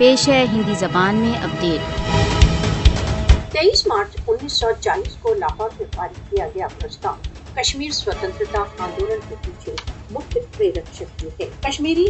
پیش ہے ہندی زبان میں اپڈیٹ۔ 23 مارچ 1940 کو لاہور میں پارت کیا گیا پرستاؤ کشمیر سوتنترتا آندولن کے پیچھے مکھ پریرک شکتی ہے۔ کشمیری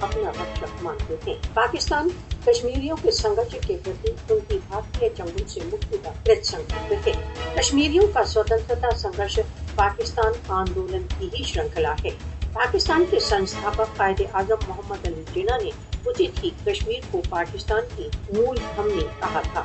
اپنا رکشک مانتے ہیں۔ پاکستان کشمیریوں کے سنگھرش کے پرتی ان کی بھارتیہ چنگل سے مکتی کا پرت سنکلپ ہے۔ کشمیریوں کا سوتنترتا سنگھرش پاکستان آندولن کی ہی شرنکھلا ہے۔ پاکستان کے سنستھاپک قائد اعظم محمد علی جناح نے اچت ہی کشمیر کو پاکستان کی مول دھمنی کہا تھا۔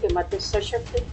کے مدھیہ سشکت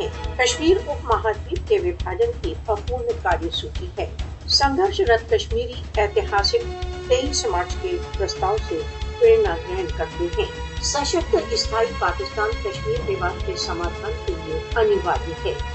ہے۔ کشمیر اپ مہادویپ کے وبھاجن کی اپورن کاریہ سوچی ہے۔ سنگھرش رت کشمیری ایتہاسک 23 مارچ کے پرستاؤ سے پریرنا گرہن کرتے ہیں۔ سشکت استھائی پاکستان کشمیر وواد کے سمادھان کے لیے انیواریہ ہے۔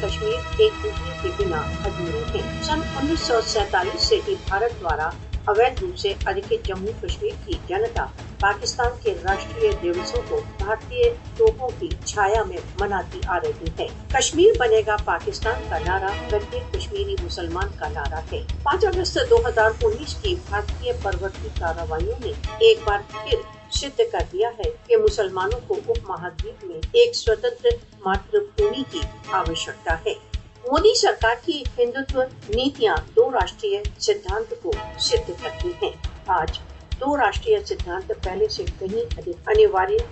کشمیر ایک دوسرے کے بنا ادھورے ہیں۔ سن 1947 سے ہی بھارت دوارا اویدھ روپ سے ادھکت جموں کشمیر کی جنتا پاکستان کے راشٹریہ دیوسوں کو بھارتیہ توپوں کی چھایا میں مناتی آ رہی ہے۔ کشمیر بنے گا پاکستان کا نعرہ پرتیک کشمیری مسلمان کا نعرہ ہے۔ 5 اگست 2019 کی بھارتیہ پرورتی کارروائیوں نے ایک بار پھر سدھ کر دیا ہے کہ مسلمانوں کو اپ مہادویپ میں ایک سوتنتر ماتر بھومی کی آوشکتا ہے۔ مودی سرکار کی ہندوتو نیتیاں 2 راشٹریہ سدھانت کو سدھ کرتی ہیں۔ آج 2 راشٹریہ سدھانت پہلے سے کہیں ادھک انیواریہ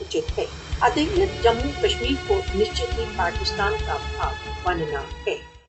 اچت ہے۔ ادھکت جموں کشمیر کو نشچت ہی پاکستان کا بھاگ بننا ہے۔